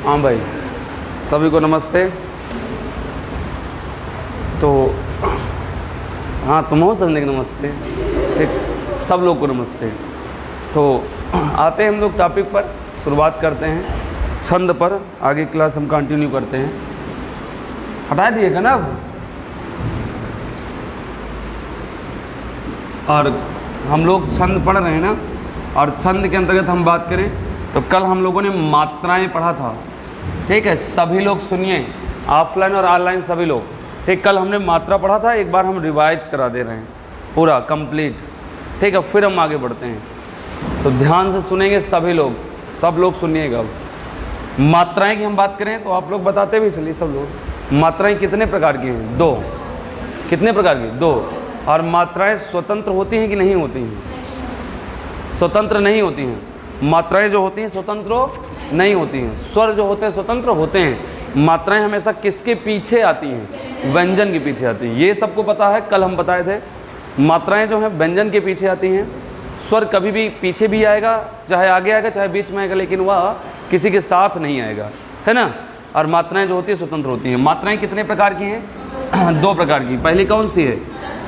हाँ भाई, सभी को नमस्ते। तो हाँ, तुम हो संजय, नमस्ते। ठीक, सब लोग को नमस्ते। तो आते हैं हम लोग टॉपिक पर, शुरुआत करते हैं छंद पर। आगे क्लास हम कंटिन्यू करते हैं। हटा दिएगा ना अब। और हम लोग छंद पढ़ रहे हैं ना, और छंद के अंतर्गत हम बात करें तो कल हम लोगों ने मात्राएं पढ़ा था। ठीक है, सभी लोग सुनिए, ऑफलाइन और ऑनलाइन सभी लोग। ठीक, कल हमने मात्रा पढ़ा था, एक बार हम रिवाइज करा दे रहे हैं पूरा कंप्लीट। ठीक है, फिर हम आगे बढ़ते हैं। तो ध्यान से सुनेंगे सभी लोग, सब लोग सुनिएगा। अब मात्राएं की हम बात करें तो आप लोग बताते भी चलिए सब लोग। मात्राएं कितने प्रकार की हैं? दो। कितने प्रकार की? दो। और मात्राएं स्वतंत्र होती हैं कि नहीं होती हैं? स्वतंत्र नहीं होती हैं। मात्राएं जो होती हैं स्वतंत्र नहीं होती हैं। स्वर जो होते हैं स्वतंत्र होते हैं। मात्राएं हमेशा किसके पीछे आती हैं? व्यंजन के पीछे आती हैं। ये सबको पता है, कल हम बताए थे। मात्राएं जो हैं व्यंजन के पीछे आती हैं। स्वर कभी भी पीछे भी आएगा, चाहे आगे आएगा चाहे बीच में आएगा, लेकिन वह किसी के साथ नहीं आएगा, है ना। और मात्राएं जो होती हैं स्वतंत्र होती हैं। मात्राएं कितने प्रकार की हैं? दो प्रकार की। पहली कौन सी है?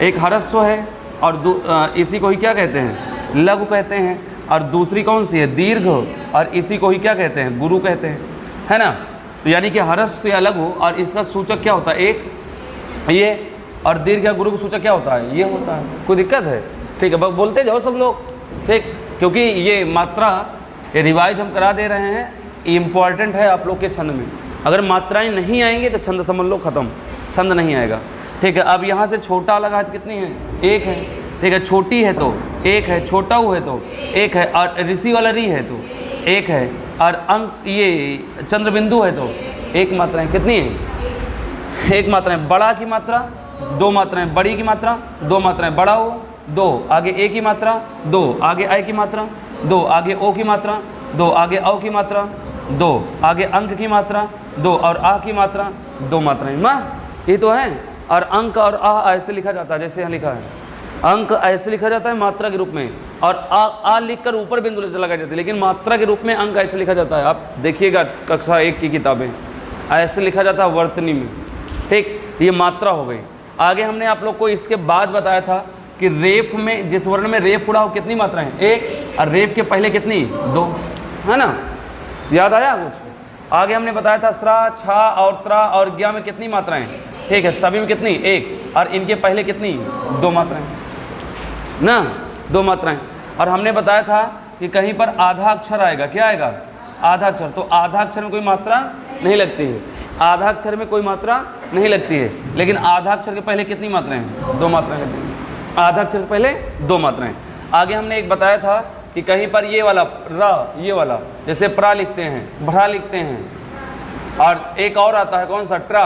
एक ह्रस्व है, और इसी को ही क्या कहते हैं? लघु कहते हैं। और दूसरी कौन सी है? दीर्घ, और इसी को ही क्या कहते हैं? गुरु कहते हैं, है ना। तो यानी कि ह्रस्व या लघु, और इसका सूचक क्या होता है? एक ये, और दीर्घ या गुरु का सूचक क्या होता है? ये होता है। कोई दिक्कत है? ठीक है, बस बोलते जाओ सब लोग। ठीक, क्योंकि ये मात्रा, ये रिवाइज हम करा दे रहे हैं, इम्पॉर्टेंट है आप लोग के छंद में। अगर मात्राएं नहीं आएंगी तो छंद समझ लो खत्म, छंद नहीं आएगा। ठीक है, अब यहाँ से छोटा लगा हाथ कितनी है? एक है। ठीक है, छोटी है तो एक है, छोटा ऊ है तो एक है, और ऋषि वाला री है तो एक है, और अंक ये चंद्रबिंदु है तो एक मात्राएं कितनी है? एक मात्राएं। बड़ा की मात्रा दो मात्राएं, बड़ी की मात्रा दो मात्राएं, बड़ा ओ दो, आगे ए की मात्रा दो, आगे आई की मात्रा दो, आगे ओ की मात्रा दो, आगे औ की मात्रा दो, आगे अंक की मात्रा दो, और आ की मात्रा दो मात्राएं। माँ ये तो है। और अंक और आ ऐसे लिखा जाता है, जैसे यहाँ लिखा है। अंक ऐसे लिखा जाता है मात्रा के रूप में, और आ लिखकर ऊपर बिंदु लगाई जाती है, लेकिन मात्रा के रूप में अंक ऐसे लिखा जाता है। आप देखिएगा कक्षा 1 की किताबें, ऐसे लिखा जाता है वर्तनी में। ठीक, ये मात्रा हो गई। आगे हमने आप लोग को इसके बाद बताया था कि रेफ में, जिस वर्ण में रेफ उड़ा हो कितनी मात्राएं? एक, और रेफ के पहले कितनी? दो, है ना। याद आया कुछ? आगे हमने बताया था स्रा, छा और त्रा और ज्ञा में कितनी मात्राएं? ठीक है, सभी में कितनी? एक, और इनके पहले कितनी? दो मात्राएं ना, दो मात्राएं। और हमने बताया था कि कहीं पर आधा अक्षर आएगा। क्या आएगा? आधा अक्षर। तो आधा अक्षर में कोई मात्रा नहीं लगती है। आधा अक्षर में कोई मात्रा नहीं लगती है, लेकिन आधा अक्षर के पहले कितनी मात्राएं? दो मात्राएं लगती हैं। आधा अक्षर के पहले दो मात्राएं। आगे हमने एक बताया था कि कहीं पर ये वाला र, ये वाला, जैसे प्रा लिखते हैं, भरा लिखते हैं, और एक और आता है कौन सा? ट्रा,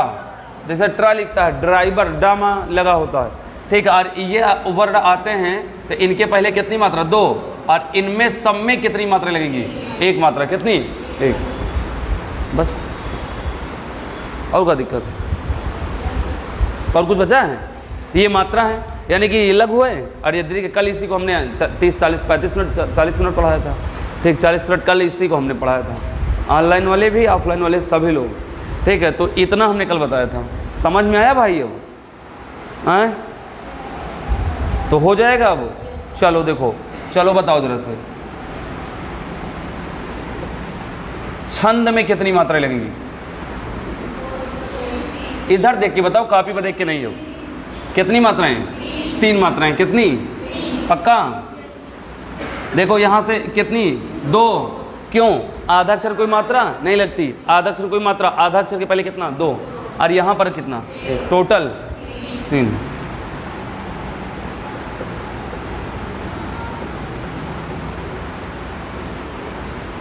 जैसे ट्रा लिखता है, ड्राइवर, डामा लगा होता है। ठीक है, और ये वर्ड आते हैं तो इनके पहले कितनी मात्रा? दो, और इनमें सब में कितनी मात्रा लगेगी? एक मात्रा। कितनी? एक, बस। और क्या दिक्कत है? और कुछ बचा है? ये मात्रा है, यानी कि ये लघु है, और ये दीर्घ। कल इसी को हमने 30, 40, 35 मिनट, 40 मिनट पढ़ाया था। ठीक, 40 मिनट कल इसी को हमने पढ़ाया था। ऑनलाइन वाले भी, ऑफलाइन वाले सभी लोग। ठीक है, तो इतना हमने कल बताया था। समझ में आया भाई? अब आए तो हो जाएगा अब। चलो देखो, चलो बताओ जरा से, छंद में कितनी मात्राएं लगेंगी? इधर देख के बताओ, कॉपी पर देख के नहीं हो। कितनी मात्राएं? 3 मात्राएं। कितनी? पक्का? देखो यहाँ से कितनी? 2। क्यों? आधा अक्षर कोई मात्रा नहीं लगती। आधा अक्षर कोई मात्रा, आधा अक्षर के पहले कितना? 2, और यहाँ पर कितना? टोटल 3।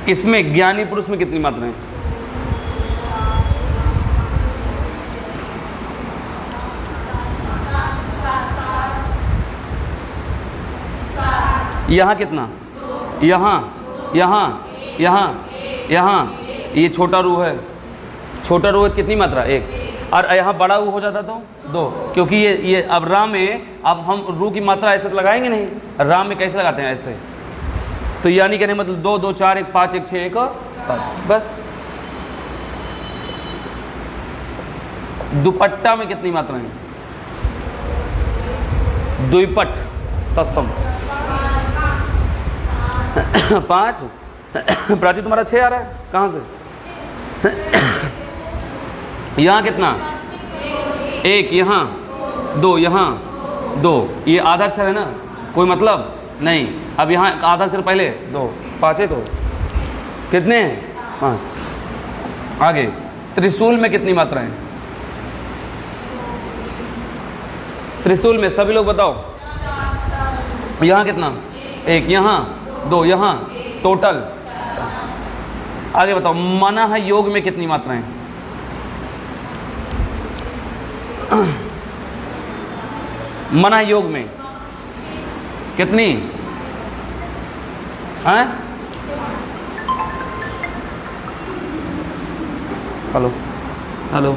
इसमें ज्ञानी पुरुष में कितनी मात्राएं? यहाँ कितना? यहाँ, यहाँ, यहाँ, यहाँ। ये छोटा रू है, छोटा रू है, कितनी मात्रा? एक, और यहाँ बड़ा ऊ हो जाता तो 2, क्योंकि ये अब रा में, अब हम रू की मात्रा ऐसे तो लगाएंगे नहीं, रा में कैसे लगाते हैं? ऐसे। तो यानी कहने मतलब 2, 2, 4, 1, 5, 1, 6, 1, 7, बस। दुपट्टा में कितनी मात्राएं हैं? द्विपट तत्सम 5। प्राची तुम्हारा 6 आ रहा है कहाँ से? यहाँ कितना? 1, यहाँ 2, यहाँ 2, ये आधा अक्षर है ना, कोई मतलब नहीं। अब यहाँ आधा अक्षर पहले 2, 5 है तो कितने हैं? 5। आगे त्रिशूल में कितनी मात्राएं? त्रिशूल में सभी लोग बताओ। यहाँ कितना? 1, यहाँ 2, यहाँ टोटल। आगे बताओ मना है योग में कितनी मात्राएं? मना योग में कितनी? हैं? हेलो हेलो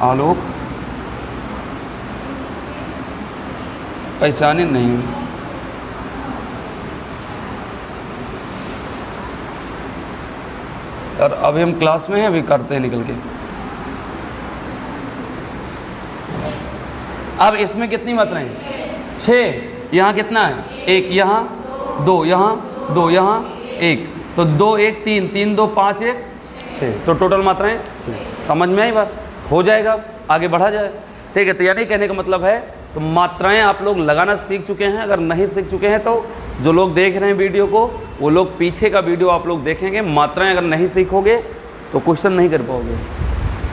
आलोक पहचाने नहीं। और अभी हम क्लास में हैं, अभी करते हैं निकल के। अब इसमें कितनी मात्राएं? 6। यहाँ कितना है? 1, यहाँ 2, यहाँ 2, यहाँ 1, तो 2, 1, 3, 3, 2, 5, 1, 6, तो टोटल मात्राएं 6। समझ में आई बात? हो जाएगा, आगे बढ़ा जाए। ठीक है, तो यानी कहने का मतलब है तो मात्राएं आप लोग लगाना सीख चुके हैं। अगर नहीं सीख चुके हैं तो जो लोग देख रहे हैं वीडियो को, वो लोग पीछे का वीडियो आप लोग देखेंगे। मात्राएं अगर नहीं सीखोगे तो क्वेश्चन नहीं कर पाओगे,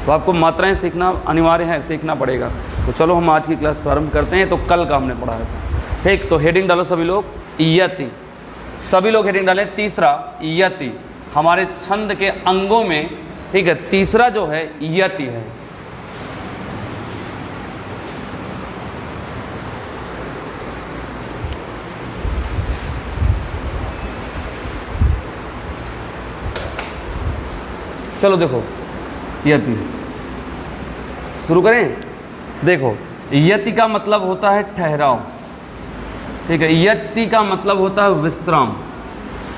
तो आपको मात्राएं सीखना अनिवार्य है, सीखना पड़ेगा। तो चलो हम आज की क्लास प्रारंभ करते हैं। तो कल का हमने पढ़ा था। ठीक, तो हेडिंग डालो सभी लोग, यति। सभी लोग हेडिंग डालें। तीसरा यति, हमारे छंद के अंगों में, ठीक है, तीसरा जो है यति है। चलो देखो, यति शुरू करें। देखो, यति का मतलब होता है ठहराव। ठीक है, यति का मतलब होता है विश्राम।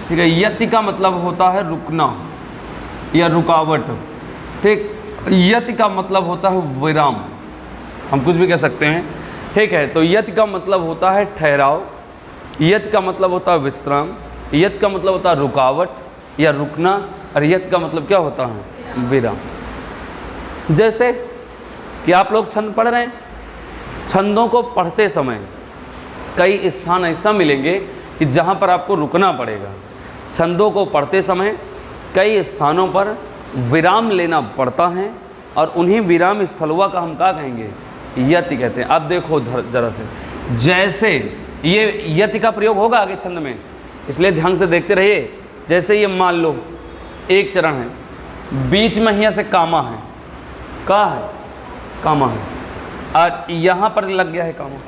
ठीक है, यति का मतलब होता है रुकना या रुकावट। ठीक, यति का मतलब होता है विराम, हम कुछ भी कह सकते हैं। ठीक है, तो यति का मतलब होता है ठहराव, यति का मतलब होता है विश्राम, यति का मतलब होता है रुकावट या रुकना, और यति का मतलब क्या होता है? विराम। जैसे कि आप लोग छंद पढ़ रहे हैं, छंदों को पढ़ते समय कई स्थान ऐसा मिलेंगे कि जहाँ पर आपको रुकना पड़ेगा। छंदों को पढ़ते समय कई स्थानों पर विराम लेना पड़ता है, और उन्हीं विराम स्थलों का हम क्या कहेंगे? यति कहते हैं। अब देखो जरा से, जैसे ये यति का प्रयोग होगा आगे छंद में, इसलिए ध्यान से देखते रहिए। जैसे ये मान लो एक चरण है, बीच में यहाँ से कामा है, का है? कामा है, और यहाँ पर लग गया है कामा।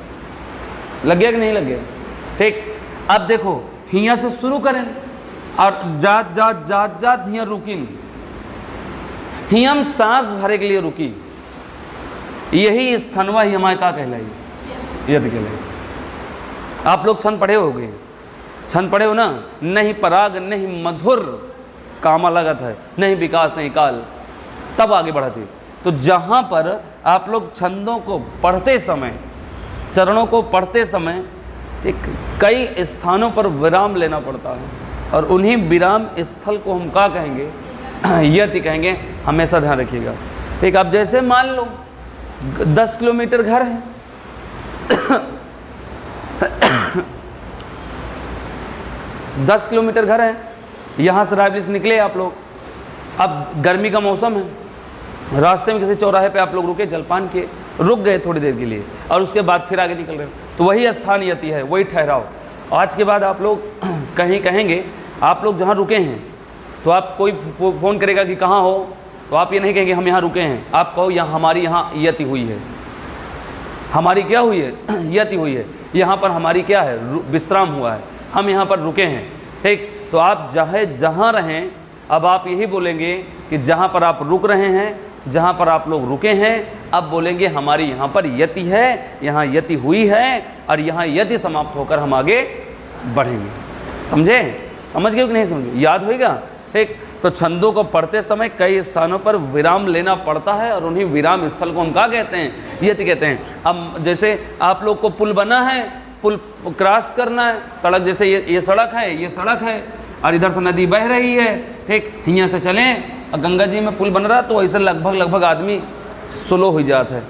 लग गया कि नहीं लग गया? ठीक, अब देखो हिया से शुरू करें और जात जात जात जात हिया रुकी, हियम सांस भरे के लिए रुकी, यही स्थानवा ही हमारे का कहलाई? यति कहलाई। आप लोग छंद पढ़े होगे, छंद पढ़े हो ना? नहीं पराग नहीं मधुर कामा लगत है, नहीं विकास नहीं काल, तब आगे बढ़ा थी। तो जहाँ पर आप लोग छंदों को पढ़ते समय, चरणों को पढ़ते समय, एक कई स्थानों पर विराम लेना पड़ता है, और उन्हीं विराम स्थल को हम क्या कहेंगे? यति कहेंगे। हमेशा ध्यान रखिएगा। ठीक, अब जैसे मान लो 10 किलोमीटर घर है, 10 किलोमीटर घर है, यहाँ से रायबरेली से निकले आप लोग। अब गर्मी का मौसम है, रास्ते में किसी चौराहे पे आप लोग रुके, जलपान किए, रुक गए थोड़ी देर के लिए, और उसके बाद फिर आगे निकल रहे हो, तो वही स्थान यति है, वही ठहराव। आज के बाद आप लोग कहीं कहेंगे, आप लोग जहाँ रुके हैं, तो आप कोई फ़ोन करेगा कि कहाँ हो, तो आप ये नहीं कहेंगे हम यहाँ रुके हैं, आप कहो यहाँ हमारी यहाँ यति हुई है। हमारी क्या हुई है? यति हुई है। यहाँ पर हमारी क्या है? विश्राम हुआ है, हम यहाँ पर रुके हैं। ठीक, तो आप चाहे जहाँ रहें, अब आप यही बोलेंगे कि जहाँ पर आप रुक रहे हैं, जहाँ पर आप लोग रुके हैं, अब बोलेंगे हमारी यहाँ पर यति है, यहाँ यति हुई है, और यहाँ यति समाप्त होकर हम आगे बढ़ेंगे। समझे? समझ गए कि नहीं समझे? याद होएगा? ठीक, तो छंदों को पढ़ते समय कई स्थानों पर विराम लेना पड़ता है और उन्हीं विराम स्थल को हम क्या कहते हैं, यति कहते हैं। अब जैसे आप लोग को पुल बना है, पुल क्रॉस करना है, सड़क जैसे ये सड़क है, ये सड़क है और इधर से नदी बह रही है, ठीक, यहाँ से चलें और गंगा जी में पुल बन रहा तो ऐसे लगभग आदमी स्लो हो जाता है।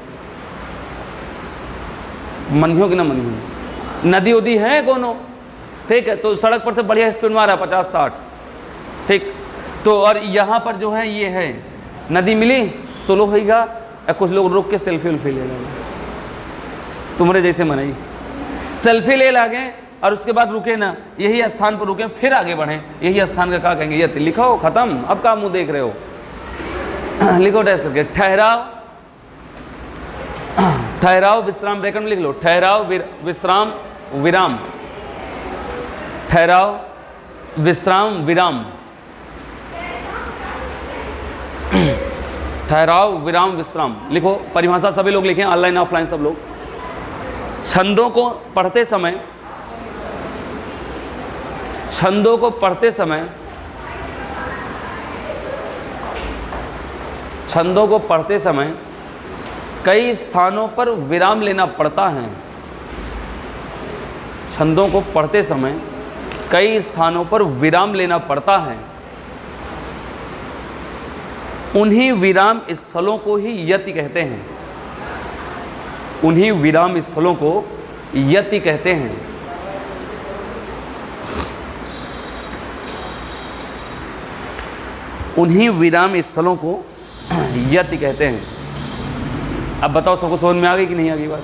मनियो कि ना मनियो, नदी उदी है कोनो, ठीक है, तो सड़क पर से बढ़िया स्पीड में आ रहा है 50-60, ठीक, तो और यहाँ पर जो है ये है नदी मिली, स्लो होगा, कुछ लोग रुक के सेल्फी उल्फी ले लेंगे, तुम्हारे जैसे मनाई सेल्फी ले लागे और उसके बाद रुके ना, यही स्थान पर रुके फिर आगे बढ़ें, यही स्थान का क्या कहेंगे, ये लिखो खत्म, अब क्या मुंह देख रहे हो लिखो डैश करके, ठहराव, ठहराव विश्राम, ब्रैकेट में लिख लो, ठहराव विश्राम विराम, ठहराव विश्राम विराम, ठहराव विराम विश्राम लिखो। परिभाषा सभी लोग लिखें, ऑनलाइन ऑफलाइन सब लोग। छंदों को पढ़ते समय, छंदों को पढ़ते समय, छंदों को पढ़ते समय कई स्थानों पर विराम लेना पड़ता है। छंदों को पढ़ते समय कई स्थानों पर विराम लेना पड़ता है। उन्हीं विराम स्थलों को ही यति कहते हैं। उन्हीं विराम स्थलों को यति कहते हैं। उन्हीं विराम स्थलों को यति कहते हैं। अब बताओ सबको समझ में आ गई कि नहीं आ गई बात?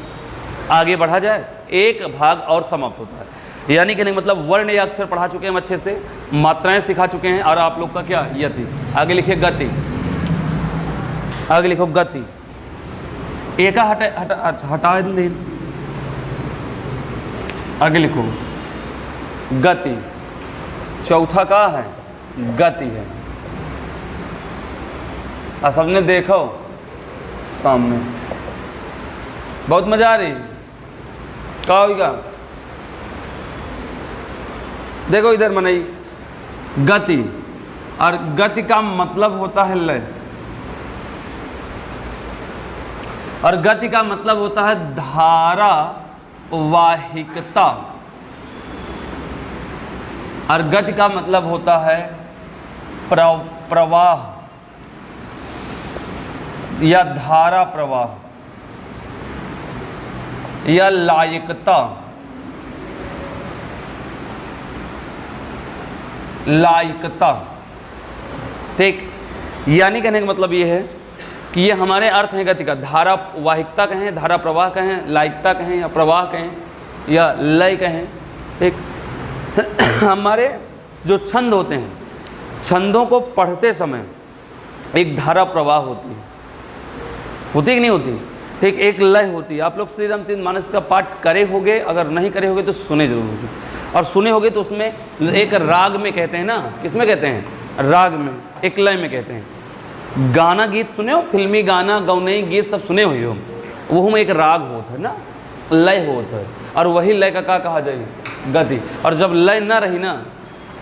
आगे बढ़ा जाए, एक भाग और समाप्त होता है। यानी कि नहीं मतलब वर्ण या अक्षर पढ़ा चुके हैं हम अच्छे से, मात्राएं सिखा चुके हैं, और आप लोग का क्या यति। आगे लिखिए गति, आगे लिखो गति, एक हटा दे, आगे लिखो गति, चौथा का है गति है। और सबने देखो सामने, बहुत मजा आ रही, क्या होगा? देखो इधर मनाई गति, और गति का मतलब होता है लय, और गति का मतलब होता है धारा वाहिकता, और गति का मतलब होता है प्रवाह या धारा प्रवाह या लायकता, लायकता, ठीक। यानी कहने का मतलब ये है कि ये हमारे अर्थ हैं गति का। धारा वाहिकता कहें, धारा प्रवाह कहें, लायकता कहें, या प्रवाह कहें, या लय कहें, ठीक। हमारे जो छंद होते हैं, छंदों को पढ़ते समय एक धारा प्रवाह होती है कि नहीं होती, ठीक। एक लय होती है। आप लोग श्री रामचरितमानस का पाठ करे होगे, अगर नहीं करे होगे तो सुने जरूर होगे, और सुने होगे तो उसमें एक राग में कहते हैं ना, किसमें कहते हैं? राग में, एक लय में कहते हैं। गाना गीत सुने हो, फिल्मी गाना गौनई गीत सब सुने हुए हो, वो में एक राग होता है ना, लय होता है, और वही लय का क्या कहा जाए? गति। और जब लय ना रही ना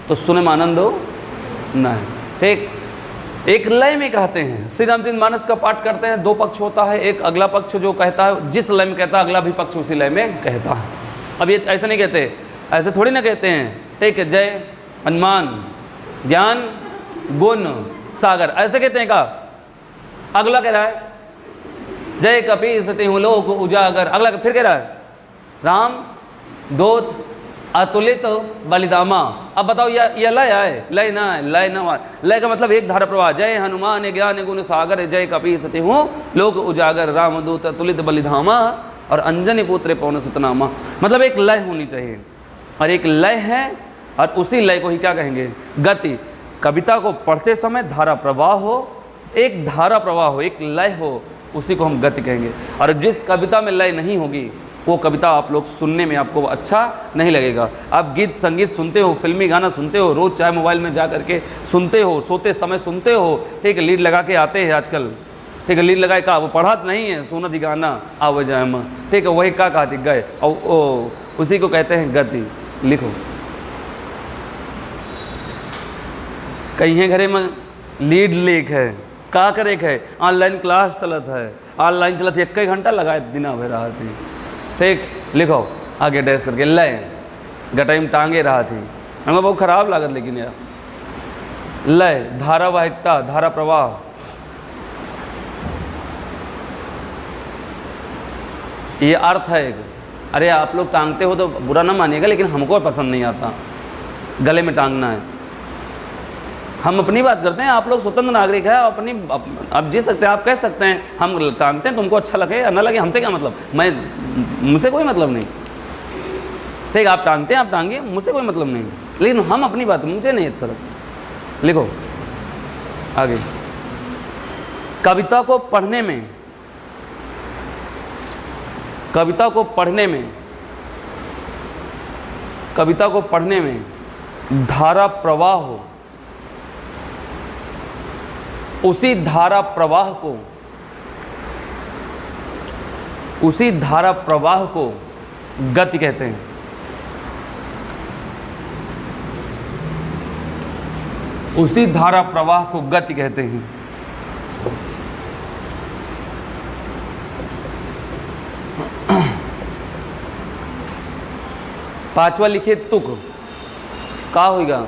तो सुने में आनंद हो ना है, ठीक। एक लय में कहते हैं। श्री रामचरितमानस का पाठ करते हैं, दो पक्ष होता है, एक अगला पक्ष जो कहता है, जिस लय में कहता है अगला भी पक्ष उसी लय में कहता है। अब ये ऐसे नहीं कहते, ऐसे थोड़ी ना कहते हैं, ठीक है, जय हनुमान ज्ञान गुण सागर, ऐसे कहते हैं का? अगला कह रहा है जय कपीस तिहुँ लोक उजागर, अगला फिर कह रहा है राम दूत अतुलित बलिदामा। अब बताओ यह लय है? लय ना है, लय ना। लय का मतलब एक धारा प्रवाह, जय हनुमान ज्ञान गुण सागर, जय कपीस तिहुँ लोक उजागर, रामदूत अतुलित बलिधामा, और अंजनी पुत्र पवन सुतनामा। मतलब एक लय होनी चाहिए, और एक लय है, और उसी लय को ही क्या कहेंगे? गति। कविता को पढ़ते समय धारा प्रवाह हो, एक धारा प्रवाह हो, एक लय हो, उसी को हम गति कहेंगे। और जिस कविता में लय नहीं होगी वो कविता आप लोग सुनने में आपको अच्छा नहीं लगेगा। आप गीत संगीत सुनते हो, फिल्मी गाना सुनते हो, रोज़ चाहे मोबाइल में जा करके सुनते हो, सोते समय सुनते हो, ठीक है, लीड लगा के आते हैं आजकल, ठीक है, लीड लगाए का वो पढ़ात नहीं है, सुना दी गाना आव जाए माँ, ठीक है, वही का कहती गए, और उसी को कहते हैं गति। लिखो कहीं घरे में लीड लेक है, का करे है, ऑनलाइन क्लास चलत है, ऑनलाइन चलत 1 घंटा लगाए दिन भर रहा थी। ठीक, लिखो आगे डैश करके लय गटाई में टांगे रहा थी, हमें बहुत खराब लागत। लेकिन यार लय धारावाहिकता, धारा प्रवाह, ये अर्थ है एक। अरे आप लोग टांगते हो तो बुरा ना मानिएगा, लेकिन हमको पसंद नहीं आता गले में टांगना है। हम अपनी बात करते हैं, आप लोग स्वतंत्र नागरिक है, अपनी आप जी सकते हैं, आप कह सकते हैं हम टांगते हैं, तुमको अच्छा लगे या ना लगे हमसे क्या मतलब, मुझसे कोई मतलब नहीं। ठीक, आप टांगते हैं आप टांगिए, मुझसे कोई मतलब नहीं, लेकिन हम अपनी बात, मुझे नहीं अच्छा लगता। लिखो आगे, कविता को पढ़ने में, कविता को पढ़ने में, कविता को पढ़ने में धारा प्रवाह हो, उसी धारा प्रवाह को, उसी धारा प्रवाह को गति कहते हैं। उसी धारा प्रवाह को गति कहते हैं। पांचवा लिखिए तुक, का होगा,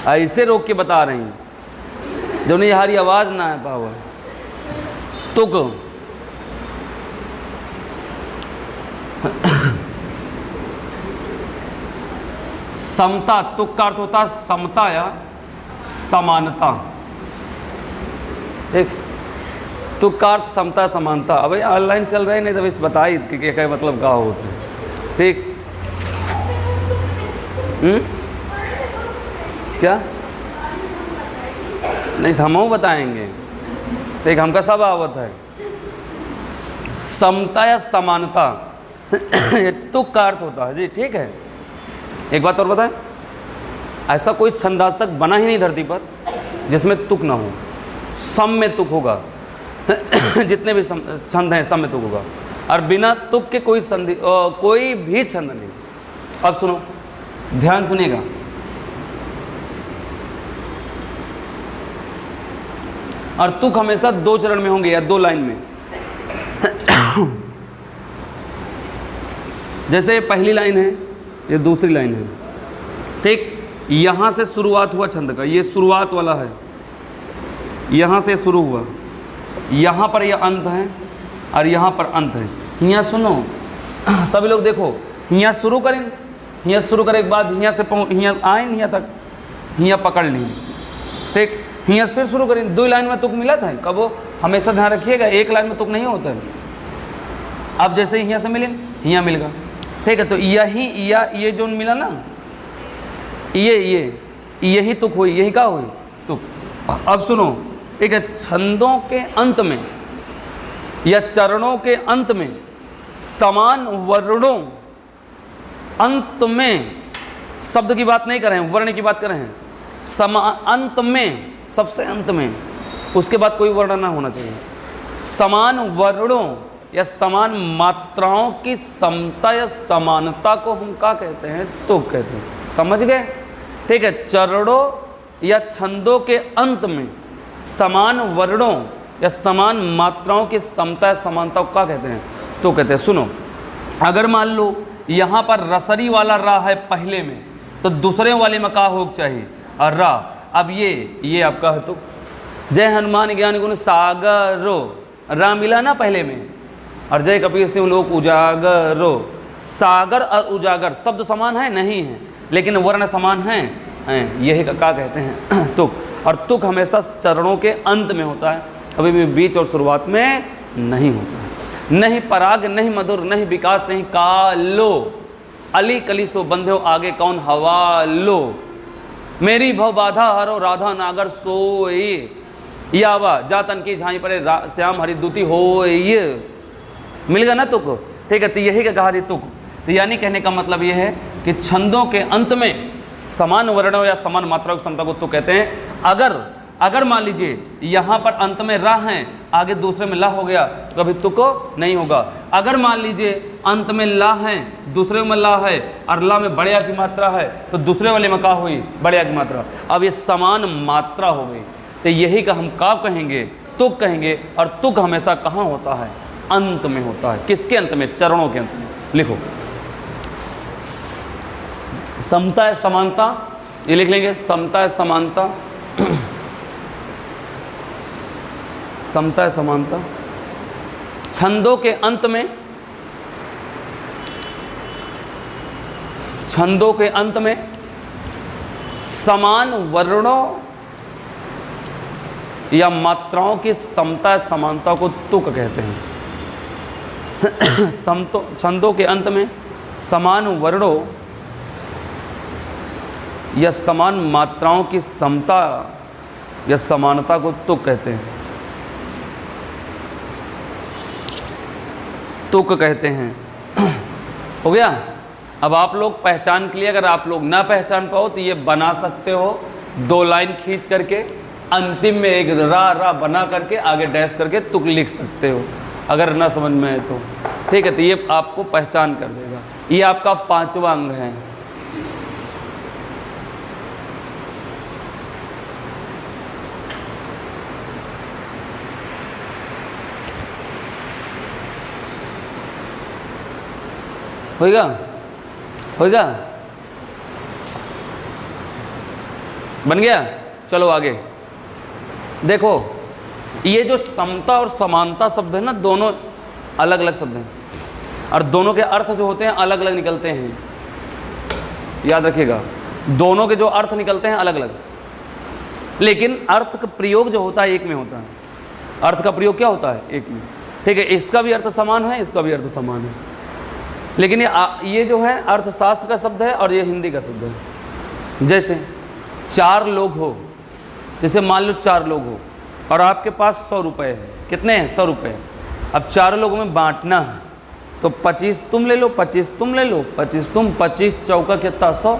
ऐसे रोक के बता रहे हैं जो नहीं हमारी आवाज ना है पावा। तुक समता, तुक का अर्थ होता है समता या समानता। ठीक, तुक का अर्थ समता समानता। अब ऑनलाइन चल रहे नहीं तो इस बताई कि क्या मतलब का होता है। ठीक, क्या नहीं हम बताएंगे। ठीक, हमका सब आवत है। समता या समानता ये तुक का अर्थ होता है जी। ठीक है, एक बात और बताएं, ऐसा कोई छंद आज तक बना ही नहीं धरती पर जिसमें तुक ना हो। सम में तुक होगा जितने भी छंद हैं सब में तुक होगा, और बिना तुक के कोई संधि कोई भी छंद नहीं। अब सुनो, ध्यान सुनिएगा। और तुक हमेशा 2 चरण में होंगे या 2 लाइन में। जैसे पहली लाइन है, ये दूसरी लाइन है। ठीक, यहां से शुरुआत हुआ छंद का, ये शुरुआत वाला है, यहां से शुरू हुआ, यहां पर यह अंत है और यहां पर अंत है। यहाँ सुनो सभी लोग, देखो यहाँ शुरू करें, यहाँ शुरू करे के बाद यहाँ से यहाँ आए यहाँ तक, यहाँ पकड़ ली। ठीक, यहाँ से फिर शुरू करें। 2 लाइन में तुक मिला था कब, वो हमेशा ध्यान रखिएगा, 1 लाइन में तुक नहीं होता है। अब जैसे यहाँ से मिले यहाँ मिल गया। ठीक है, तो यही ये जो मिला ना, यही तुक हुई, यही का हुई तुक। अब सुनो, ठीक है, छंदों के अंत में या चरणों के अंत में समान वर्णों, अंत में शब्द की बात नहीं कर रहे हैं, वर्ण की बात कर रहे हैं। समान अंत में, सबसे अंत में, उसके बाद कोई वर्ण ना होना चाहिए। समान वर्णों या समान मात्राओं की समता या समानता को हम क्या कहते हैं, तो कहते हैं। समझ गए? ठीक है, चरणों या छंदों के अंत में समान वर्णों या समान मात्राओं की समता या समानता को क्या कहते हैं, तो कहते हैं। सुनो, अगर मान लो यहाँ पर रसरी वाला रा है पहले में, तो दूसरे वाले में का हो चाहिए और रा। अब ये आपका है तो जय हनुमान ज्ञान गुण सागरो, रा मिला ना पहले में, और जय कपीस सिंह लोक उजागरो। सागर और उजागर शब्द समान है नहीं है, लेकिन वर्ण समान हैं, यही का कहते हैं तुक। और तुक हमेशा चरणों के अंत में होता है, कभी भी बीच और शुरुआत में नहीं होता है। नहीं पराग नहीं मधुर नहीं विकास नहीं कालो, अली कली सो बंधो आगे कौन हवालो। मेरी भव बाधा हरो राधा नागर सोए, यावा जातन की झाई परे श्याम हरि दूती हो। ये मिल गया ना तुक। ठीक है, तो यही का कहा थी तुक। तो यानी कहने का मतलब ये है कि छंदों के अंत में समान वर्णों या समान मात्राओं की समता को तुक कहते हैं। अगर मान लीजिए यहाँ पर अंत में रा है, आगे दूसरे में ला हो गया, तो कभी तुक नहीं होगा। अगर मान लीजिए अंत में ला है, दूसरे में ला है और ला में बड़े की मात्रा है, तो दूसरे वाले में क्या हुई, बड़े की मात्रा। अब ये समान मात्रा हो गई, तो यही का हम का कहेंगे, तुक कहेंगे। और तुक हमेशा कहाँ होता है, अंत में होता है। किसके अंत में, चरणों के अंत में। लिखो समता है समानता, ये लिख लेंगे, समता है समानता, समता है समानता। छंदों के अंत में, छंदों के अंत में समान वर्णों या मात्राओं की समता समानता को तुक कहते हैं। छंदों के अंत में समान वर्णों या समान मात्राओं की समता या समानता को तुक कहते हैं, तुक कहते हैं। हो गया। अब आप लोग पहचान के लिए, अगर आप लोग ना पहचान पाओ तो ये बना सकते हो, 2 लाइन खींच करके अंतिम में एक रा बना करके आगे डैश करके तुक लिख सकते हो, अगर ना समझ में आए तो। ठीक है, तो ये आपको पहचान कर देगा। ये आपका 5वां अंग है। होगा, होगा, बन गया। चलो आगे देखो, ये जो समता और समानता शब्द है ना, दोनों अलग अलग शब्द हैं और दोनों के अर्थ जो होते हैं अलग अलग निकलते हैं। याद रखिएगा, दोनों के जो अर्थ निकलते हैं अलग अलग, लेकिन अर्थ का प्रयोग जो होता है एक में होता है। अर्थ का प्रयोग क्या होता है, एक में। ठीक है, इसका भी अर्थ समान है, इसका भी अर्थ समान है, लेकिन ये जो है अर्थशास्त्र का शब्द है और ये हिंदी का शब्द है। जैसे 4 लोग हो, जैसे मान लो 4 लोग हो और आपके पास 100 रुपये है। कितने हैं, 100 रुपये। अब 4 लोगों में बांटना है, तो 25 तुम ले लो, 25 तुम ले लो, 25 तुम, 25 चौका कितना, 100।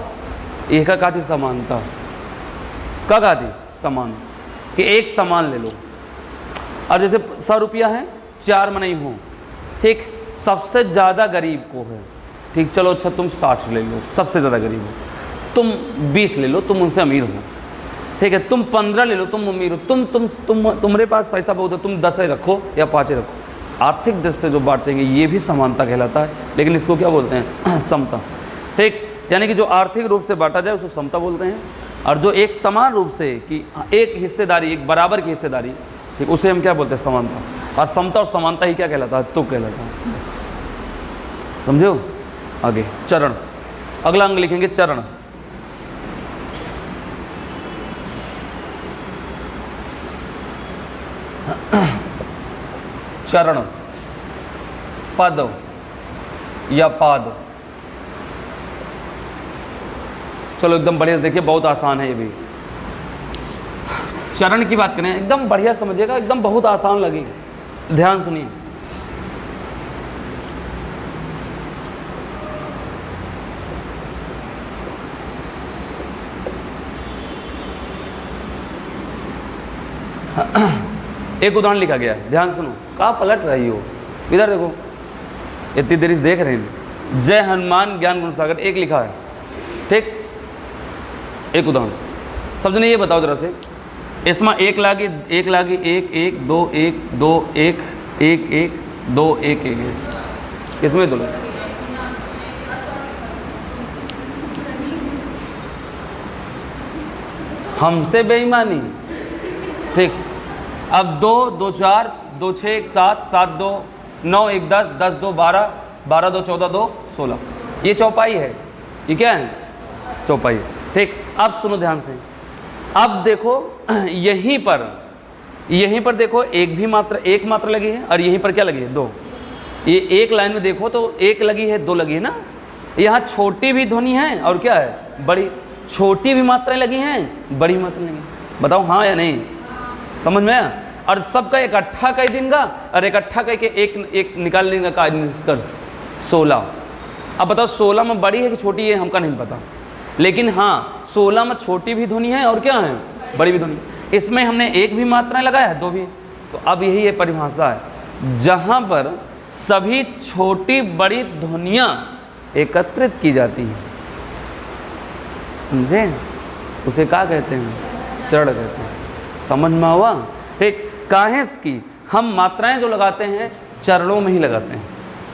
एक का थी समानता, क्या कहा थी, समान, कि एक समान ले लो। और जैसे 100 रुपया है, 4 में नहीं हो, ठीक, सबसे ज़्यादा गरीब को है, ठीक, चलो अच्छा तुम 60 ले लो, सबसे ज़्यादा गरीब हो। तुम 20 ले लो, तुम उनसे अमीर हो, ठीक है। तुम 15 ले लो, तुम अमीर हो। तुम्हारे पास पैसा बहुत है, तुम 10 रखो या 5 रखो। आर्थिक दृष्टि से जो बांटेंगे ये भी समानता कहलाता है, लेकिन इसको क्या बोलते हैं, समता। ठीक, यानी कि जो आर्थिक रूप से बांटा जाए उसको समता बोलते हैं, और जो एक समान रूप से कि एक हिस्सेदारी, एक बराबर की हिस्सेदारी, ठीक, उसे हम क्या बोलते हैं, समानता। और समता और समानता ही क्या कहलाता है, तुक कहलाता है। बस समझो। आगे चरण, अगला अंग लिखेंगे चरण। चरण, पद या पाद। चलो एकदम बढ़िया से देखिए, बहुत आसान है ये भी। चरण की बात करें, एकदम बढ़िया समझिएगा, एकदम बहुत आसान लगेगा, ध्यान सुनिए। एक उदाहरण लिखा गया है, ध्यान सुनो। कहाँ पलट रही हो, इधर देखो, इतनी देरी से देख रहे हैं। जय हनुमान ज्ञान गुण सागर, एक लिखा है, ठीक। एक उदाहरण समझने, ये बताओ जरा से, इसमें एक लागी, एक लागी, एक एक, दो एक, दो एक, एक एक, दो एक, एक एक, किसमें दो? हमसे बेईमानी, ठीक। अब 2 2 4, 2 6 1 7, 7 2 9 1 10, 10 2 12, 12 2 14, 2 16। ये चौपाई है, ये क्या है, चौपाई, ठीक। अब सुनो ध्यान से, अब देखो यहीं पर देखो एक भी मात्रा, एक मात्रा लगी है, और यहीं पर क्या लगी है, 2। ये एक लाइन में देखो तो एक लगी है, 2 लगी है ना। यहाँ छोटी भी ध्वनि है और क्या है, बड़ी, छोटी भी मात्राएं लगी हैं, बड़ी मात्रा लगी। बताओ हाँ या नहीं, समझ में आया। और सबका इकट्ठा कई दिन का, और इकट्ठा कई के एक निकालने का निष्कर्ष 16। अब बताओ 16 में बड़ी है कि छोटी है, हमका नहीं पता, लेकिन हाँ 16 में छोटी भी ध्वनि है और क्या है, बड़ी भी ध्वनि। इसमें हमने एक भी मात्राएं लगाया है, 2 भी। तो अब यही ये परिभाषा है, जहाँ पर सभी छोटी बड़ी ध्वनियाँ एकत्रित की जाती हैं। समझे? उसे क्या कहते हैं? चरण कहते हैं। समझ में हुआ? ठीक। काहे की हम मात्राएं जो लगाते हैं चरणों में ही लगाते हैं।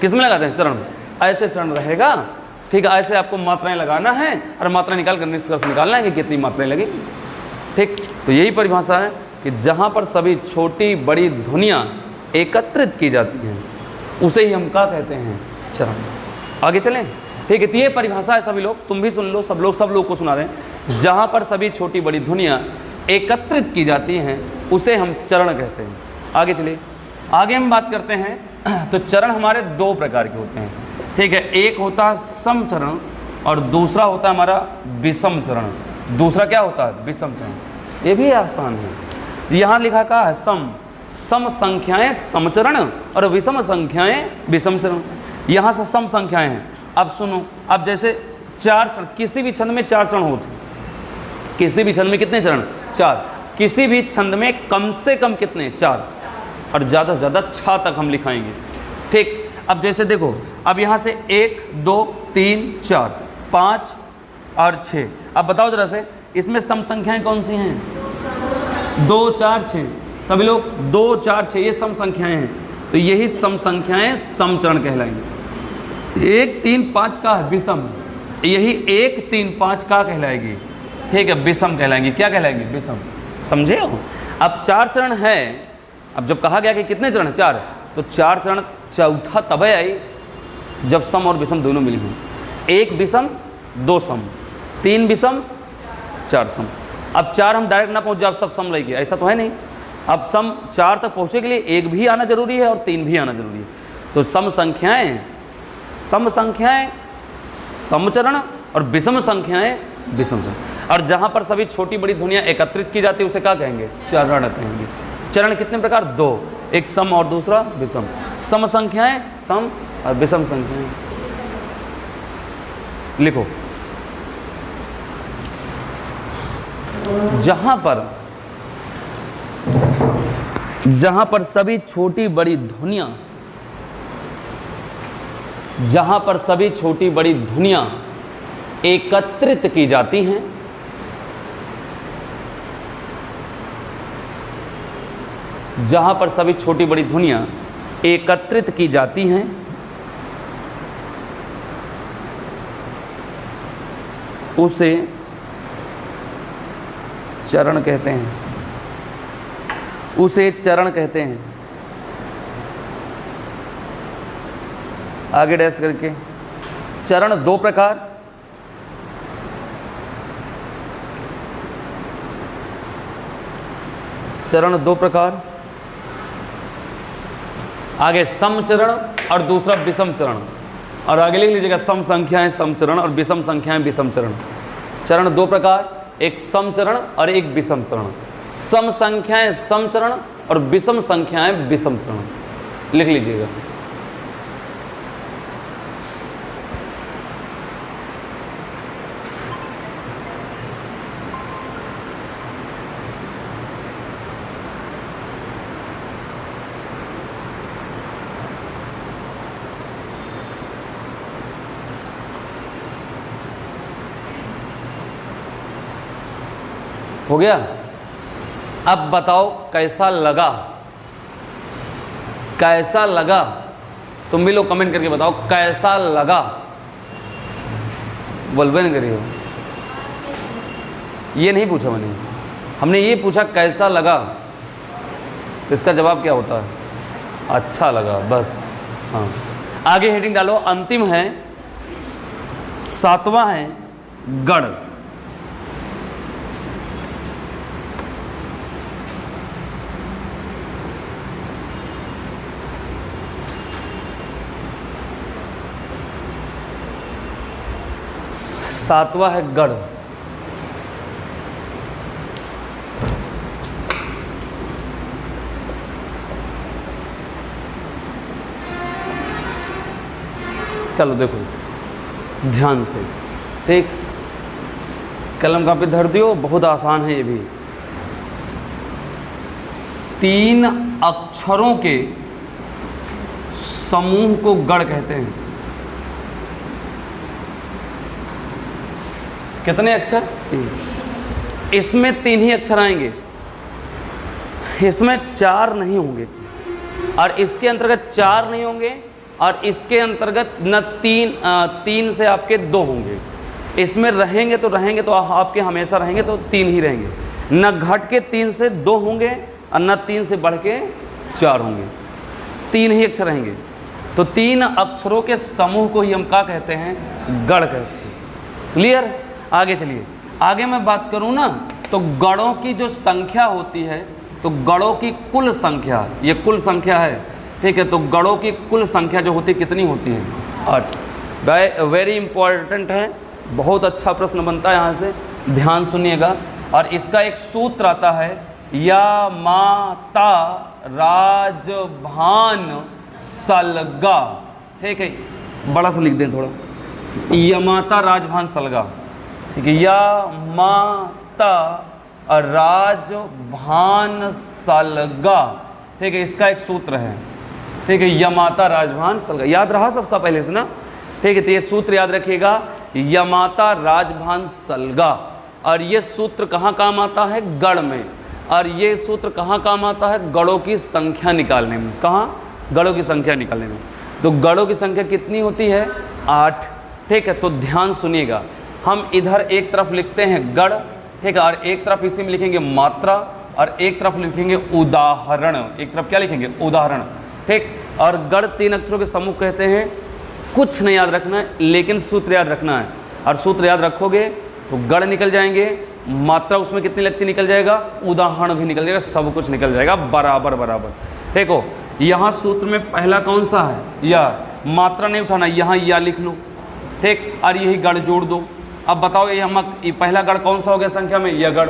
किस में लगाते हैं? चरण में। ऐसे चरण रहेगा, ठीक है, ऐसे आपको मात्राएं लगाना है और मात्रा निकाल कर निष्कर्ष निकालना है कि कितनी मात्राएं लगेंगी। ठीक, तो यही परिभाषा है कि जहाँ पर सभी छोटी बड़ी ध्वनियाँ एकत्रित की जाती हैं उसे ही हम क्या कहते हैं? चरण। आगे चलें? ठीक है, तो ये परिभाषा है। सभी लोग, तुम भी सुन लो, सब लोग को सुना दें। जहाँ पर सभी छोटी बड़ी ध्वनियाँ एकत्रित की जाती हैं उसे हम चरण कहते हैं। आगे चलिए, आगे हम बात करते हैं। तो चरण हमारे दो प्रकार के होते हैं, ठीक है। एक होता है सम चरण और दूसरा होता है हमारा विषम चरण। दूसरा क्या होता है? विषम चरण। ये भी आसान है। यहाँ लिखा क्या है? सम संख्याएं समचरण और विषम संख्याएं विषम चरण। यहाँ से सम संख्याएं हैं। अब सुनो, अब जैसे 4 चरण, किसी भी छंद में 4 चरण होते हैं। किसी भी छंद में कितने चरण? 4। किसी भी छंद में कम से कम कितने? 4, और ज़्यादा से ज़्यादा 6 तक हम लिखाएंगे। ठीक, अब जैसे देखो, अब यहाँ से 1 2 3 4 5 और 6। अब बताओ जरा से, इसमें सम संख्याएं कौन सी हैं? 2 4 6। सभी लोग 2 4 6 ये सम संख्याएं हैं। तो यही सम संख्याएं समचरण कहलाएंगी। 1 3 5 का है विषम, यही 1 3 5 का कहलाएगी, ठीक है, विषम कहलाएंगी। क्या कहलाएंगी? विषम। समझे हो? अब 4 चरण है। अब जब कहा गया कि कितने चरण? 4, तो 4 चरण चौथा तब आई जब सम और विषम दोनों मिली हों। 1 विषम 2 सम, 3 विषम 4 सम। अब 4 हम डायरेक्ट ना पहुंच जाए, अब सब सम लेके, ऐसा तो है नहीं। अब सम 4 तक पहुंचे के लिए 1 भी आना जरूरी है और 3 भी आना जरूरी है। तो सम संख्याएं समचरण और विषम संख्याएं विषम चरण। और जहाँ पर सभी छोटी बड़ी ध्वनियाँ एकत्रित की जाती है उसे क्या कहेंगे? चरण कहेंगे। चरण कितने प्रकार? 2, एक सम और दूसरा विषम। सम संख्याएं सम और विषम संख्याएं। लिखो, जहां पर सभी छोटी बड़ी ध्वनियां, जहां पर सभी छोटी बड़ी ध्वनियां एकत्रित की जाती हैं जहां पर सभी छोटी बड़ी ध्वनियां एकत्रित की जाती हैं उसे चरण कहते हैं। उसे चरण कहते हैं। आगे डैश करके, चरण 2 प्रकार। चरण 2 प्रकार। आगे सम चरण और दूसरा विषम चरण। और आगे लिख लीजिएगा सम संख्याएं सम चरण और विषम संख्याएं विषम चरण। चरण 2 प्रकार, एक सम चरण और एक विषम चरण। सम संख्याएं सम चरण और विषम संख्याएं विषम चरण। लिख लीजिएगा। हो गया? अब बताओ कैसा लगा? कैसा लगा? तुम भी लोग कमेंट करके बताओ कैसा लगा। बोलबे नहीं करिए। ये नहीं पूछा मैंने, हमने ये पूछा कैसा लगा। तो इसका जवाब क्या होता है? अच्छा लगा, बस। हाँ, आगे हेडिंग डालो। अंतिम है, 7वां है गढ़। सातवां है गढ़। चलो देखो ध्यान से, ठीक, कलम कापी धर दियो। बहुत आसान है ये भी। 3 अक्षरों के समूह को गण कहते हैं। कितने अक्षर? इसमें 3 ही अक्षर आएंगे, इसमें 4 नहीं होंगे, और इसके अंतर्गत 4 नहीं होंगे, और इसके अंतर्गत न 3 से आपके 2 होंगे। इसमें रहेंगे तो आपके हमेशा रहेंगे तो 3 ही रहेंगे, न घट के 3 से 2 होंगे और न 3 से बढ़ के 4 होंगे, 3 ही अक्षर रहेंगे। तो 3 अक्षरों के समूह को ही हम क्या कहते हैं? गण कहते हैं। क्लियर? आगे चलिए, आगे मैं बात करूं ना तो गणों की जो संख्या होती है, तो गणों की कुल संख्या, ये कुल संख्या है, ठीक है। तो गणों की कुल संख्या जो होती है कितनी होती है? 8। वेरी इंपॉर्टेंट है, बहुत अच्छा प्रश्न बनता है यहाँ से, ध्यान सुनिएगा। और इसका एक सूत्र आता है, या माता राजभान सलगा, ठीक है, बड़ा सा लिख दें थोड़ा, यमाता राजभान सलगा, ठीक है, या माता राजभान सलगा, ठीक है, इसका एक सूत्र है, ठीक है, यमाता राजभान सलगा। याद रहा सबका पहले से ना? ठीक है, तो ये सूत्र याद रखिएगा, यमाता राजभान सलगा। और ये सूत्र कहाँ काम आता है? गण में। और ये सूत्र कहाँ काम आता है? गणों की संख्या निकालने में। कहाँ? गणों की संख्या निकालने में। तो गणों की संख्या कितनी होती है? 8। ठीक है, तो ध्यान सुनिएगा, हम इधर एक तरफ लिखते हैं गण, ठीक है, और एक तरफ इसी में लिखेंगे मात्रा, और एक तरफ लिखेंगे उदाहरण। एक तरफ क्या लिखेंगे? उदाहरण, ठीक। और गण 3 अक्षरों के समूह कहते हैं। कुछ नहीं याद रखना है, लेकिन सूत्र याद रखना है, और सूत्र याद रखोगे तो गण निकल जाएंगे, मात्रा उसमें कितनी लगती निकल जाएगा, उदाहरण भी निकल जाएगा, सब कुछ निकल जाएगा बराबर बराबर। देखो यहाँ सूत्र में पहला कौन सा है? या। मात्रा नहीं उठाना, यहाँ या लिख लो, ठीक, और यही गण जोड़ दो। अब बताओ ये पहला गण कौन सा हो गया संख्या में? यगण,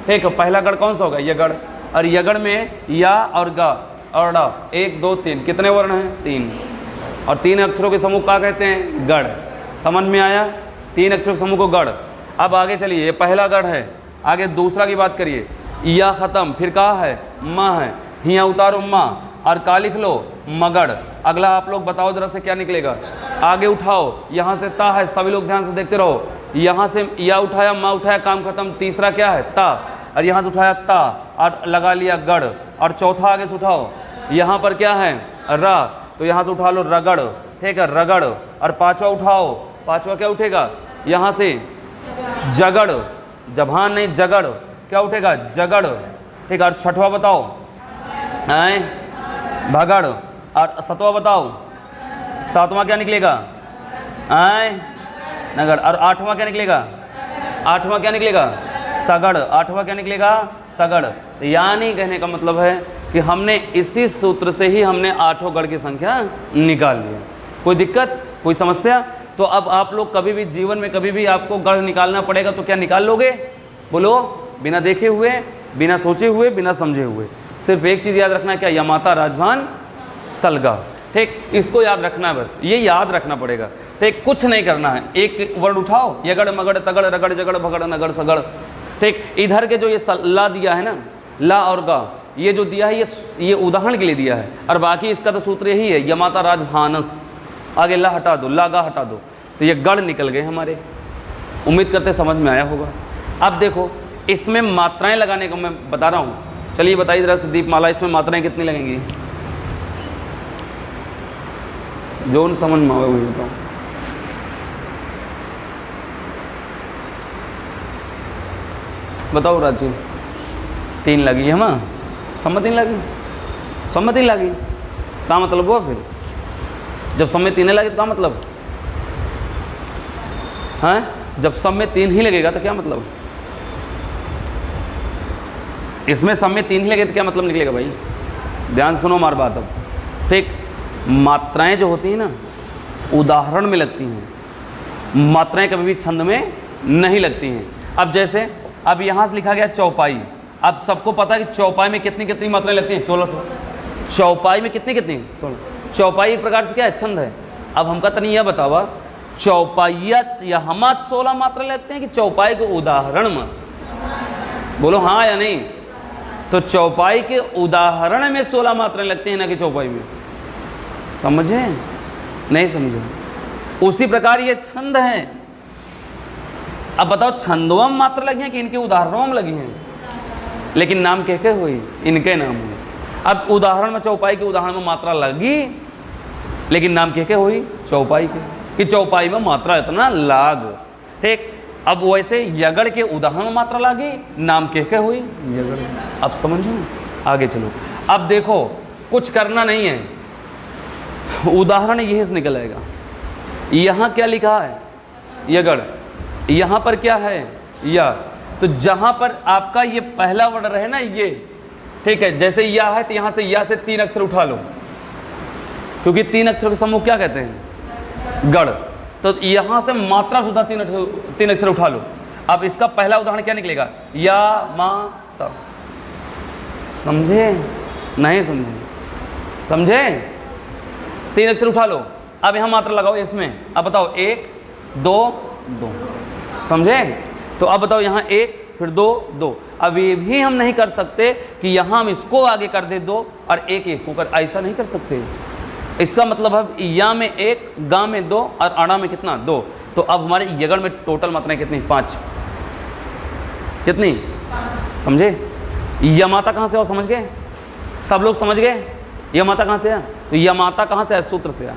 ठीक है, पहला गण कौन सा होगा? यगण। और यगण में या और ग और ड, 1 2 3 कितने वर्ण हैं? 3। और 3 अक्षरों के समूह क्या कहते हैं? गण। समझ में आया? 3 अक्षरों के समूह को गण। अब आगे चलिए, ये पहला गण है, आगे दूसरा की बात करिए। या खत्म, फिर कहा है? माँ है, हिया उतारो माँ, और का लिख लो? मगड़। अगला आप लोग बताओ जरा से क्या निकलेगा? आगे उठाओ, यहाँ से ता है, सभी लोग ध्यान से देखते रहो। यहाँ से या उठाया, माँ उठाया, काम खत्म। तीसरा क्या है? ता, और यहाँ से उठाया ता और लगा लिया गढ़। और चौथा आगे से उठाओ, यहाँ पर क्या है? रा, तो यहाँ से उठा लो रगड़, ठीक है, रगड़। और पांचवा उठाओ, पांचवा क्या उठेगा? यहाँ से जगड़, जबान नहीं जगड़, क्या उठेगा? जगड़, ठीक है। और छठवा बताओ? आए भगड़। और सतवा बताओ? सातवां क्या निकलेगा? आए नगड़। और आठवां क्या निकलेगा? आठवां क्या निकलेगा? सगड़। आठवां क्या निकलेगा? सगड़। तो यानी कहने का मतलब है कि हमने इसी सूत्र से ही हमने 8 गण की संख्या निकाल लिया। कोई दिक्कत, कोई समस्या? तो अब आप लोग कभी भी जीवन में कभी भी आपको गण निकालना पड़ेगा तो क्या निकाल लोगे? बोलो, बिना देखे हुए, बिना सोचे हुए, बिना समझे हुए। सिर्फ एक चीज़ याद रखना है, क्या? यमाता राजभान सलगा, ठीक, इसको याद रखना है, बस ये याद रखना पड़ेगा। ठीक, कुछ नहीं करना है, एक वर्ड उठाओ, यगड़ मगड़ तगड़ रगड़ जगड़ भगड़ नगड़ सगड़, ठीक। इधर के जो ये ला दिया है ना, ला और गा, ये जो दिया है ये उदाहरण के लिए दिया है, और बाकी इसका तो सूत्र यही है, यमाता राजभानस। आगे ला हटा दो, ला गा हटा दो, तो ये गढ़ निकल गए हमारे। उम्मीद करते समझ में आया होगा। अब देखो, इसमें मात्राएं लगाने को मैं बता रहा हूँ। चलिए बताइए जरा से दीपमाला, इसमें मात्राएं कितनी लगेंगी? जो समझ में आवे वही बताओ। बताओ राजू। 3 लगी है ना? सम्मत 3 लगी, सम्मत 3 लगी, क्या मतलब हुआ फिर? जब सब में 3 लगे तो क्या मतलब है? जब सब में 3 ही लगेगा तो क्या मतलब? इसमें सब में 3 ही लगे तो क्या मतलब निकलेगा भाई? ध्यान सुनो हमारी बात। अब ठीक, मात्राएं जो होती हैं ना, उदाहरण में लगती हैं, मात्राएं कभी भी छंद में नहीं लगती हैं। अब जैसे अब यहाँ से लिखा गया चौपाई। अब सबको पता है कि चौपाई में कितनी कितनी मात्राएं लगती हैं? 16। चौपाई में कितनी कितनी? 16। चौपाई एक प्रकार से क्या है? छंद है। अब हमका तनी यह बतावा, चौपाइया यहाँ 16 मात्रा लगते हैं कि चौपाई के उदाहरण में? बोलो हाँ या नहीं। तो चौपाई के उदाहरण में 16 मात्राएं लगती हैं, ना कि चौपाई में। समझे नहीं समझे? उसी प्रकार ये छंद है। अब बताओ छंदों में मात्रा लगी है कि इनके उदाहरणों में लगी हैं? लेकिन नाम कह के हुई, इनके नाम हुए। अब उदाहरण में चौपाई के उदाहरण में मात्रा लगी, लेकिन नाम कह के हुई चौपाई के, कि चौपाई में मात्रा इतना लाग। ठीक, अब वैसे यगड़ के उदाहरण में मात्रा लगी, नाम कह के हुई यगड़। अब समझो, आगे चलो। अब देखो कुछ करना नहीं है, उदाहरण यही से निकल आएगा। यहाँ क्या लिखा है? यगड़। यहाँ पर क्या है? या। तो जहाँ पर आपका ये पहला वर्ड रहे ना ये, ठीक है, जैसे या है तो यहाँ से या से 3 अक्षर उठा लो, क्योंकि 3 अक्षर के समूह क्या कहते हैं? गढ़। तो यहाँ से मात्रा सुधा 3 अक्षर उठा लो। अब इसका पहला उदाहरण क्या निकलेगा? या मा त। समझे नहीं समझे? समझे? 3 अक्षर उठा लो। अब यहाँ मात्रा लगाओ इसमें। अब बताओ 1 2 2। समझे? तो अब बताओ यहाँ 1 फिर 2 2। अब ये भी हम नहीं कर सकते कि यहाँ हम इसको आगे कर दे 2 और 1 1 को कर, ऐसा नहीं कर सकते। इसका मतलब है या में 1, गा में 2 और आड़ा में कितना? 2। तो अब हमारे यगड़ में टोटल मात्राएं कितनी? 5। कितनी? समझे? यमाता कहाँ से आओ? समझ गए सब लोग? समझ गए यमाता कहाँ से है? तो यमाता कहाँ से है? सूत्र से है,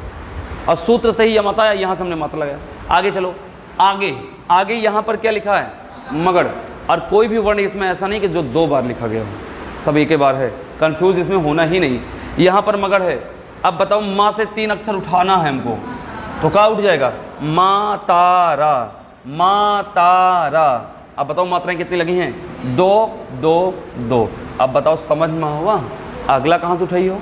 और सूत्र से ही यमाता है। यहाँ से हमने मात्रा लगाया। आगे चलो, आगे आगे यहाँ पर क्या लिखा है? मगड़। और कोई भी वर्ण इसमें ऐसा नहीं कि जो 2 बार लिखा गया हो, सब एक ही बार है। कंफ्यूज इसमें होना ही नहीं। यहाँ पर मगड़ है। अब बताओ माँ से 3 अक्षर उठाना है हमको, तो क्या उठ जाएगा? मा तारा, मा तारा। अब बताओ मात्राएं कितनी लगी हैं? 2 2 2। अब बताओ समझ में हुआ? अगला कहाँ से उठाई हो?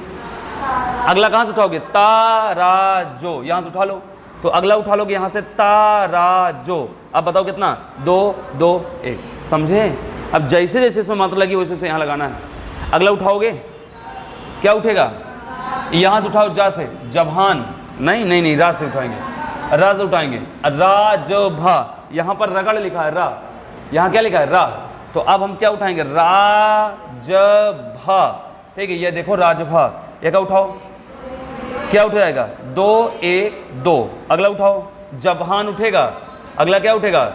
अगला कहाँ से उठाओगे? ताराजो। यहाँ से उठा लो, तो अगला उठा लोगे यहाँ से ताराजो। अब बताओ कितना? 2 2 1। समझे? अब जैसे जैसे इसमें मात्रा लगी वैसे वैसे यहाँ लगाना है। अगला उठाओगे, क्या उठेगा? यहाँ से उठाओ जा से, जभान। नहीं नहीं नहीं, रा से उठाएंगे, रा से उठाएंगे। राजभा। यहाँ पर रगड़ लिखा है, रा। यहाँ क्या लिखा है? रा। तो अब हम क्या उठाएंगे? राजभा। ठीक है, ये देखो राजभा। ये क्या उठाओ? क्या उठ जाएगा? 2 1 2। अगला उठाओ, जभान उठेगा। अगला क्या उठेगा?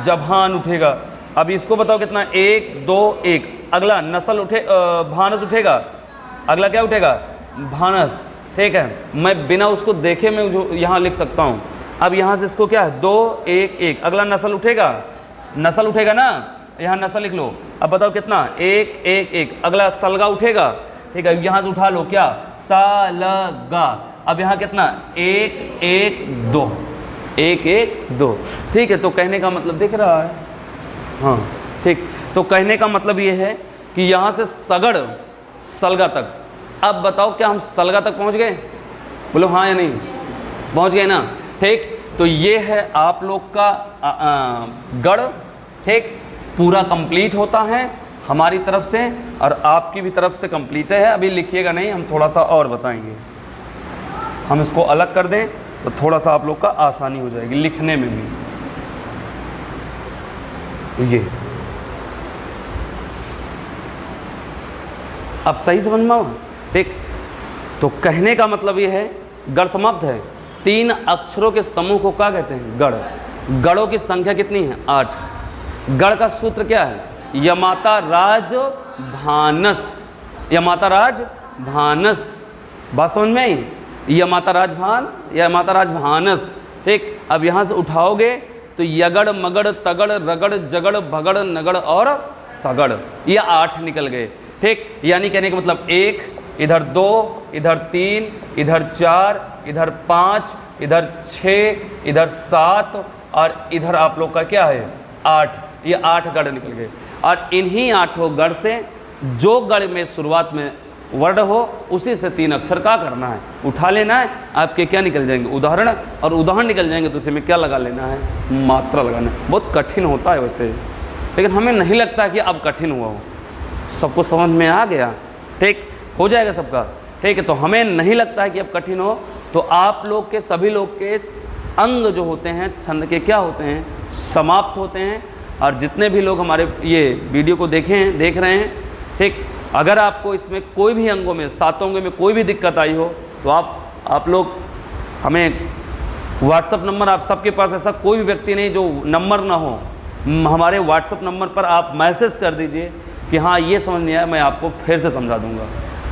जभान उठेगा। अब इसको बताओ कितना? 1 2 1। अगला नस्ल उठे, भानस उठेगा। अगला क्या उठेगा? भानस। ठीक है, मैं बिना उसको देखे मैं जो यहाँ लिख सकता हूँ। अब यहाँ से इसको क्या है? 2 1 1। अगला नस्ल उठेगा, नस्ल उठेगा ना, यहाँ नस्ल लिख लो। अब बताओ कितना? 1 1 1। अगला सलगा उठेगा। ठीक है, यहाँ से उठा लो, क्या? सालगा। अब यहाँ कितना? 1 1 2, 1 1 2। ठीक है, तो कहने का मतलब दिख रहा है? हाँ ठीक। तो कहने का मतलब ये है कि यहाँ से सगड़ सलगा तक। अब बताओ क्या हम सलगा तक पहुँच गए? बोलो हाँ या नहीं? पहुँच गए ना? ठीक, तो ये है आप लोग का गढ़। ठीक, पूरा कंप्लीट होता है हमारी तरफ से और आपकी भी तरफ से कंप्लीट है। अभी लिखिएगा नहीं, हम थोड़ा सा और बताएंगे। हम इसको अलग कर दें तो थोड़ा सा आप लोग का आसानी हो जाएगी लिखने में भी। ये अब सही समझ में आवा? ठीक, तो कहने का मतलब ये है गढ़ समाप्त है। 3 अक्षरों के समूह को क्या कहते हैं? गढ़। गढ़ों की संख्या कितनी है? 8। गढ़ का सूत्र क्या है? यमाता राज भानस। यमाता राज भानस। बात समझ में आई? यमाता राज भान, यमाता राज भानस। ठीक, अब यहाँ से उठाओगे तो यगड़ मगड़ तगड़ रगड़ जगड़ भगड़ नगड़ और सगड़, ये 8 निकल गए। ठीक, यानी कहने का मतलब 1, इधर 2, इधर 3, इधर 4, इधर 5, इधर 6, इधर 7 और इधर आप लोग का क्या है? 8। ये 8 गढ़ निकल गए। और इन्हीं 8 गढ़ से जो गढ़ में शुरुआत में वर्ड हो उसी से 3 अक्षर का करना है, उठा लेना है। आपके क्या निकल जाएंगे? उदाहरण। और उदाहरण निकल जाएंगे तो उसी में क्या लगा लेना है? मात्रा लगाना है। बहुत कठिन होता है वैसे, लेकिन हमें नहीं लगता कि अब कठिन हुआ हो। सबको समझ में आ गया? ठीक, हो जाएगा सबका। ठीक है, तो हमें नहीं लगता है कि अब कठिन हो। तो आप लोग के सभी लोग के अंग जो होते हैं छंद के क्या होते हैं? समाप्त होते हैं। और जितने भी लोग हमारे ये वीडियो को देख रहे हैं, ठीक, अगर आपको इसमें कोई भी अंगों में 7 अंगों में कोई भी दिक्कत आई हो तो आप आप लोग हमें व्हाट्सअप नंबर, आप सबके पास ऐसा कोई भी व्यक्ति नहीं जो नंबर ना हो, हमारे व्हाट्सअप नंबर पर आप मैसेज कर दीजिए कि हाँ ये समझ नहीं आया, मैं आपको फिर से समझा दूंगा।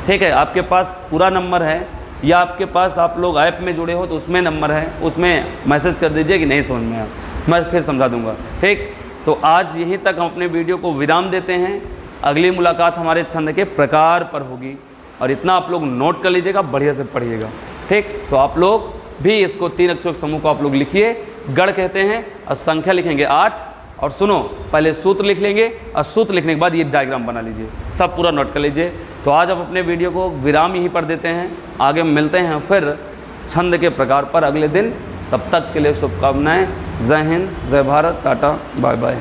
ठीक है, आपके पास पूरा नंबर है या आपके पास आप लोग ऐप में जुड़े हो तो उसमें नंबर है, उसमें मैसेज कर दीजिए कि नहीं समझ में आया, मैं फिर समझा दूंगा। ठीक, तो आज यहीं तक हम अपने वीडियो को विराम देते हैं। अगली मुलाकात हमारे छंद के प्रकार पर होगी, और इतना आप लोग नोट कर लीजिएगा, बढ़िया से पढ़िएगा। ठीक, तो आप लोग भी इसको 3 अक्षरों के समूह को आप लोग लिखिए। गढ़ कहते हैं और संख्या लिखेंगे 8, और सुनो पहले सूत्र लिख लेंगे और सूत्र लिखने के बाद ये डायग्राम बना लीजिए, सब पूरा नोट कर लीजिए। तो आज आप अपने वीडियो को विराम यहीं पर देते हैं, आगे मिलते हैं फिर छंद के प्रकार पर अगले दिन। तब तक के लिए शुभकामनाएं। जय हिंद, जय भारत, टाटा, बाय बाय।